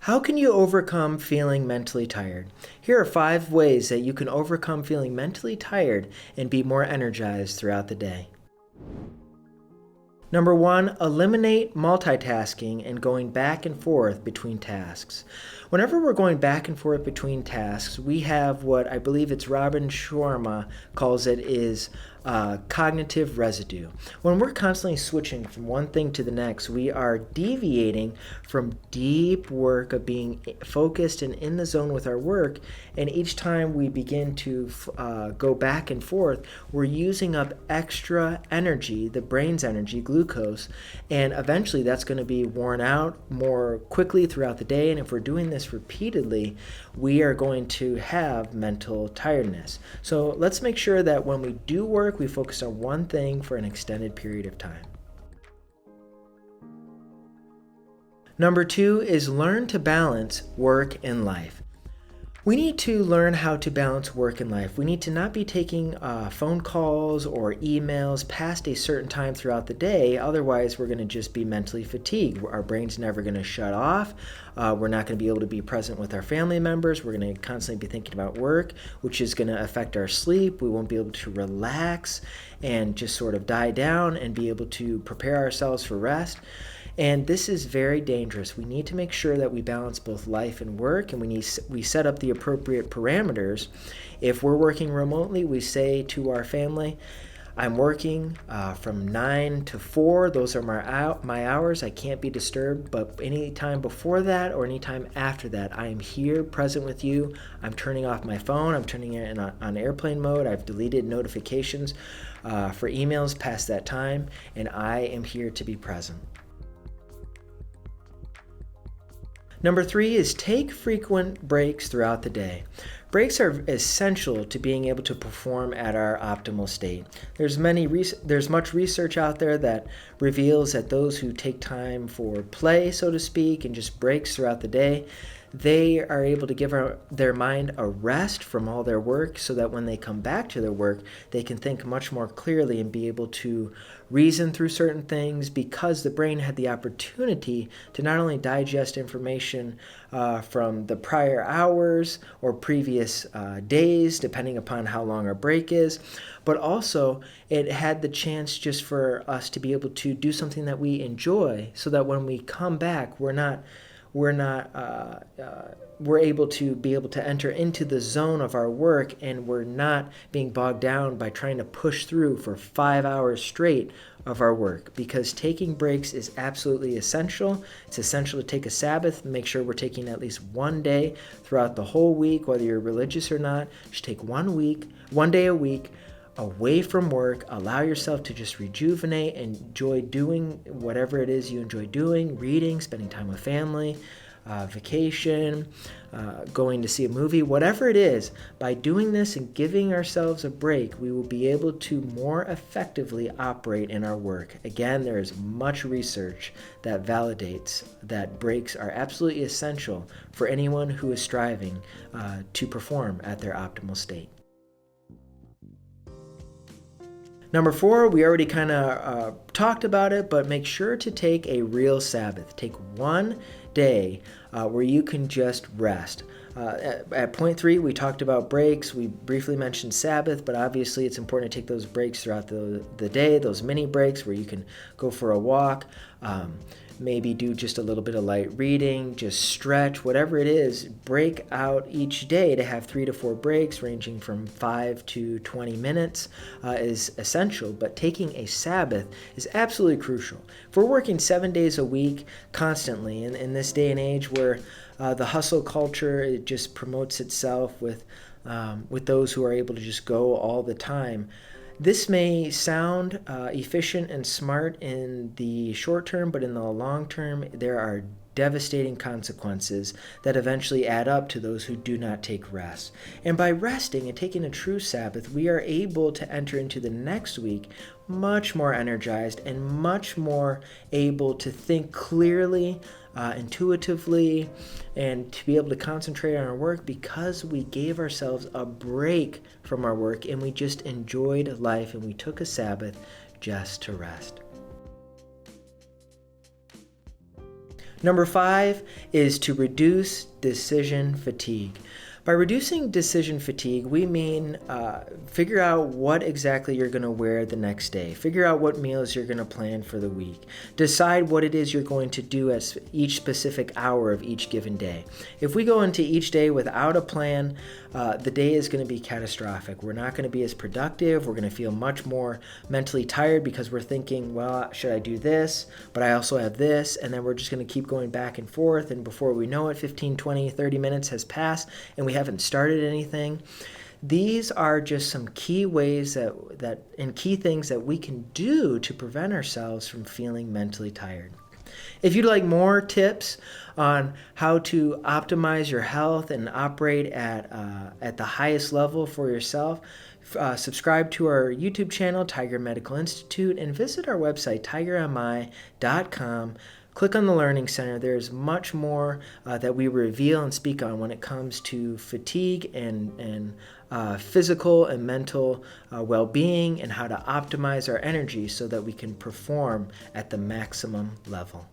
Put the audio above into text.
How can you overcome feeling mentally tired? Here are 5 ways that you can overcome feeling mentally tired and be more energized throughout the day. Number 1, eliminate multitasking and going back and forth between tasks. Whenever we're going back and forth between tasks, we have what I believe it's Robin Sharma calls it is cognitive residue. When we're constantly switching from one thing to the next, we are deviating from deep work of being focused and in the zone with our work. And each time we begin to go back and forth, we're using up extra energy, the brain's energy, glucose, and eventually that's going to be worn out more quickly throughout the day. And if we're doing this repeatedly, we are going to have mental tiredness. So let's make sure that when we do work, we focus on one thing for an extended period of time. Number 2 is learn to balance work and life. We need to learn how to balance work and life. We need to not be taking phone calls or emails past a certain time throughout the day. Otherwise, we're going to just be mentally fatigued. Our brain's never going to shut off. We're not going to be able to be present with our family members. We're going to constantly be thinking about work, which is going to affect our sleep. We won't be able to relax and just sort of die down and be able to prepare ourselves for rest. And this is very dangerous. We need to make sure that we balance both life and work, and we set up the appropriate parameters. If we're working remotely, we say to our family, I'm working from 9 to 4. Those are my hours. I can't be disturbed, but any time before that or any time after that, I am here present with you. I'm turning off my phone. I'm turning it on airplane mode. I've deleted notifications for emails past that time, and I am here to be present. Number 3 is take frequent breaks throughout the day. Breaks are essential to being able to perform at our optimal state. There's much research out there that reveals that those who take time for play, so to speak, and just breaks throughout the day, they are able to give their mind a rest from all their work so that when they come back to their work, they can think much more clearly and be able to reason through certain things because the brain had the opportunity to not only digest information from the prior hours or previous days, depending upon how long our break is, but also it had the chance just for us to be able to do something that we enjoy so that when we come back, we're able to enter into the zone of our work, and we're not being bogged down by trying to push through for 5 hours straight of our work, because taking breaks is absolutely essential. It's essential to take a Sabbath, make sure we're taking at least one day throughout the whole week, whether you're religious or not. Just take one day a week away from work, allow yourself to just rejuvenate and enjoy doing whatever it is you enjoy doing, reading, spending time with family, vacation, going to see a movie, whatever it is. By doing this and giving ourselves a break, we will be able to more effectively operate in our work. Again, there is much research that validates that breaks are absolutely essential for anyone who is striving to perform at their optimal state. Number 4, we already kind of talked about it, but make sure to take a real Sabbath. Take one day where you can just rest. At point 3, we talked about breaks. We briefly mentioned Sabbath, but obviously it's important to take those breaks throughout the day, those mini breaks where you can go for a walk, maybe do just a little bit of light reading, just stretch, whatever it is. Break out each day to have 3 to 4 breaks ranging from 5 to 20 minutes is essential, but taking a Sabbath is absolutely crucial. If we're working 7 days a week constantly in this day and age where the hustle culture, it just promotes itself with those who are able to just go all the time. This may sound efficient and smart in the short term, but in the long term, there are devastating consequences that eventually add up to those who do not take rest. And by resting and taking a true Sabbath, we are able to enter into the next week much more energized and much more able to think clearly, intuitively, and to be able to concentrate on our work because we gave ourselves a break from our work and we just enjoyed life and we took a Sabbath just to rest. Number 5 is to reduce decision fatigue. By reducing decision fatigue, we mean figure out what exactly you're going to wear the next day. Figure out what meals you're going to plan for the week. Decide what it is you're going to do at each specific hour of each given day. If we go into each day without a plan, the day is going to be catastrophic. We're not going to be as productive. We're going to feel much more mentally tired because we're thinking, well, should I do this? But I also have this. And then we're just going to keep going back and forth. And before we know it, 15, 20, 30 minutes has passed and we haven't started anything. These are just some key ways and key things that we can do to prevent ourselves from feeling mentally tired. If you'd like more tips on how to optimize your health and operate at the highest level for yourself, subscribe to our YouTube channel, Tiger Medical Institute, and visit our website, tigermi.com. Click on the Learning Center. There's much more that we reveal and speak on when it comes to fatigue and physical and mental well-being and how to optimize our energy so that we can perform at the maximum level.